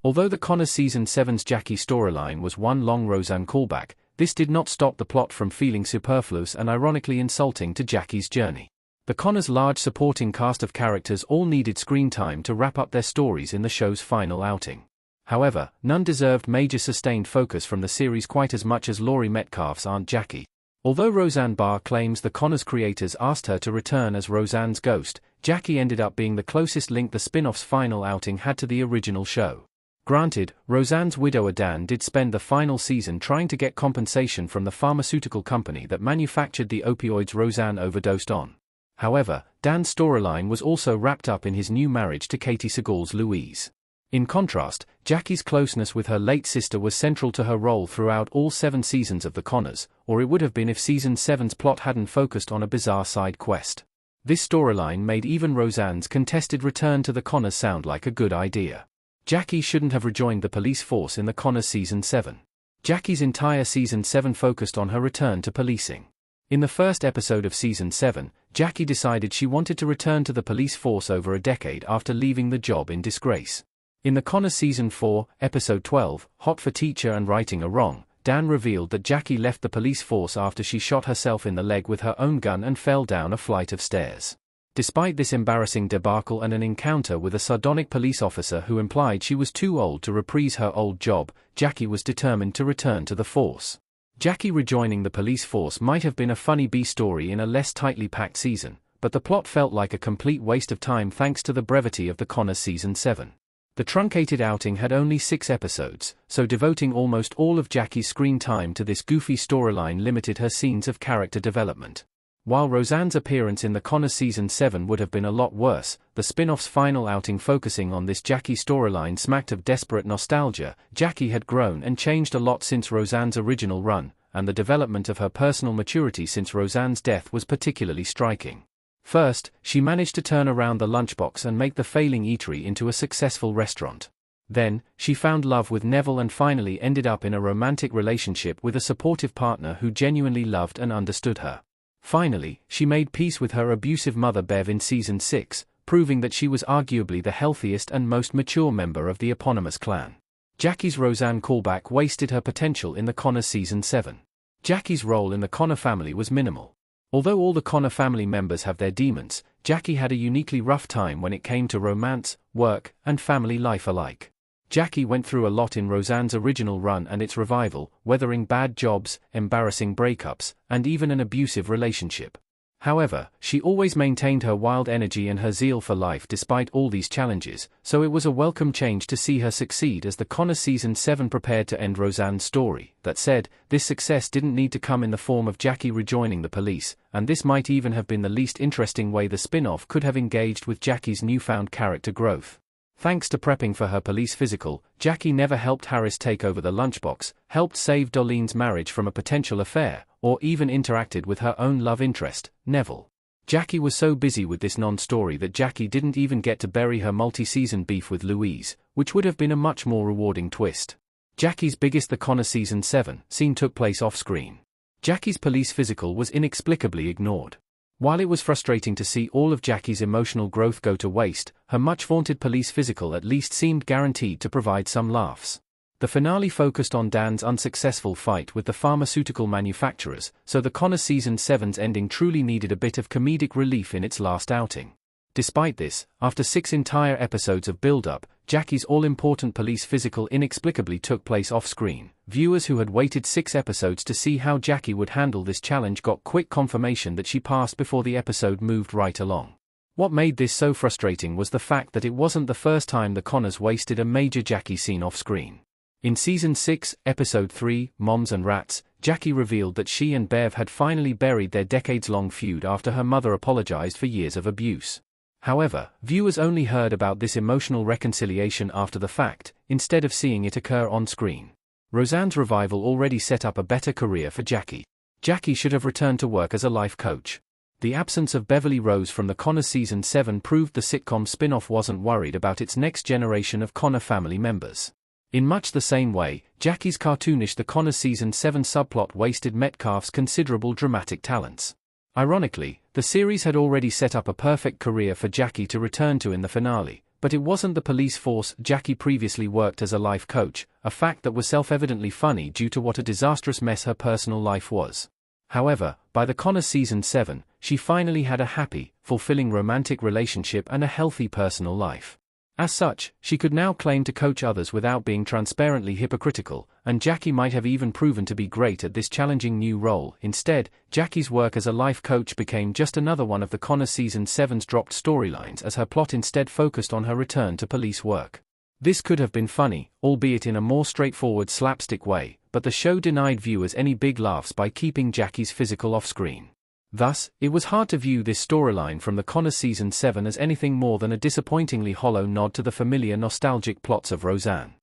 Although the Connors Season 7's Jackie storyline was one long Roseanne callback, this did not stop the plot from feeling superfluous and ironically insulting to Jackie's journey. The Connors' large supporting cast of characters all needed screen time to wrap up their stories in the show's final outing. However, none deserved major sustained focus from the series quite as much as Laurie Metcalf's Aunt Jackie. Although Roseanne Barr claims the Connors creators asked her to return as Roseanne's ghost, Jackie ended up being the closest link the spin-off's final outing had to the original show. Granted, Roseanne's widower Dan did spend the final season trying to get compensation from the pharmaceutical company that manufactured the opioids Roseanne overdosed on. However, Dan's storyline was also wrapped up in his new marriage to Katie Sagal's Louise. In contrast, Jackie's closeness with her late sister was central to her role throughout all 7 seasons of The Connors, or it would have been if Season 7's plot hadn't focused on a bizarre side quest. This storyline made even Roseanne's contested return to The Connors sound like a good idea. Jackie shouldn't have rejoined the police force in The Connors Season 7. Jackie's entire Season 7 focused on her return to policing. In the first episode of Season 7, Jackie decided she wanted to return to the police force over a decade after leaving the job in disgrace. In The Connors Season 4, Episode 12, Hot for Teacher and Righting a Wrong, Dan revealed that Jackie left the police force after she shot herself in the leg with her own gun and fell down a flight of stairs. Despite this embarrassing debacle and an encounter with a sardonic police officer who implied she was too old to reprise her old job, Jackie was determined to return to the force. Jackie rejoining the police force might have been a funny B-story in a less tightly packed season, but the plot felt like a complete waste of time thanks to the brevity of The Connors Season 7. The truncated outing had only 6 episodes, so devoting almost all of Jackie's screen time to this goofy storyline limited her scenes of character development. While Roseanne's appearance in The Connors Season 7 would have been a lot worse, the spin-off's final outing focusing on this Jackie storyline smacked of desperate nostalgia. Jackie had grown and changed a lot since Roseanne's original run, and the development of her personal maturity since Roseanne's death was particularly striking. First, she managed to turn around the lunchbox and make the failing eatery into a successful restaurant. Then, she found love with Neville and finally ended up in a romantic relationship with a supportive partner who genuinely loved and understood her. Finally, she made peace with her abusive mother Bev in Season 6, proving that she was arguably the healthiest and most mature member of the eponymous clan. Jackie's Roseanne callback wasted her potential in The Connors Season 7. Jackie's role in the Connor family was minimal. Although all the Connor family members have their demons, Jackie had a uniquely rough time when it came to romance, work, and family life alike. Jackie went through a lot in Roseanne's original run and its revival, weathering bad jobs, embarrassing breakups, and even an abusive relationship. However, she always maintained her wild energy and her zeal for life despite all these challenges, so it was a welcome change to see her succeed as the Connors Season 7 prepared to end Roseanne's story. That said, this success didn't need to come in the form of Jackie rejoining the police, and this might even have been the least interesting way the spin-off could have engaged with Jackie's newfound character growth. Thanks to prepping for her police physical, Jackie never helped Harris take over the lunchbox, helped save Dolene's marriage from a potential affair, or even interacted with her own love interest, Neville. Jackie was so busy with this non-story that Jackie didn't even get to bury her multi-season beef with Louise, which would have been a much more rewarding twist. Jackie's biggest The Connors Season 7 scene took place off-screen. Jackie's police physical was inexplicably ignored. While it was frustrating to see all of Jackie's emotional growth go to waste, her much-vaunted police physical at least seemed guaranteed to provide some laughs. The finale focused on Dan's unsuccessful fight with the pharmaceutical manufacturers, so the Connors Season 7's ending truly needed a bit of comedic relief in its last outing. Despite this, after 6 entire episodes of build-up, Jackie's all-important police physical inexplicably took place off-screen. Viewers who had waited 6 episodes to see how Jackie would handle this challenge got quick confirmation that she passed before the episode moved right along. What made this so frustrating was the fact that it wasn't the first time the Connors wasted a major Jackie scene off-screen. In Season 6, Episode 3, Moms and Rats, Jackie revealed that she and Bev had finally buried their decades-long feud after her mother apologized for years of abuse. However, viewers only heard about this emotional reconciliation after the fact, instead of seeing it occur on-screen. Roseanne's revival already set up a better career for Jackie. Jackie should have returned to work as a life coach. The absence of Beverly Rose from the Connors Season 7 proved the sitcom spin-off wasn't worried about its next generation of Connor family members. In much the same way, Jackie's cartoonish The Connors Season 7 subplot wasted Metcalf's considerable dramatic talents. Ironically, the series had already set up a perfect career for Jackie to return to in the finale, But it wasn't the police force. Jackie previously worked as a life coach, a fact that was self-evidently funny due to what a disastrous mess her personal life was. However, by the Conners season 7, she finally had a happy, fulfilling romantic relationship and a healthy personal life. As such, she could now claim to coach others without being transparently hypocritical, and Jackie might have even proven to be great at this challenging new role. Instead, Jackie's work as a life coach became just another one of the Conners season 7's dropped storylines, as her plot instead focused on her return to police work. This could have been funny, albeit in a more straightforward slapstick way, but the show denied viewers any big laughs by keeping Jackie's physical off-screen. Thus, it was hard to view this storyline from the Conners season 7 as anything more than a disappointingly hollow nod to the familiar nostalgic plots of Roseanne.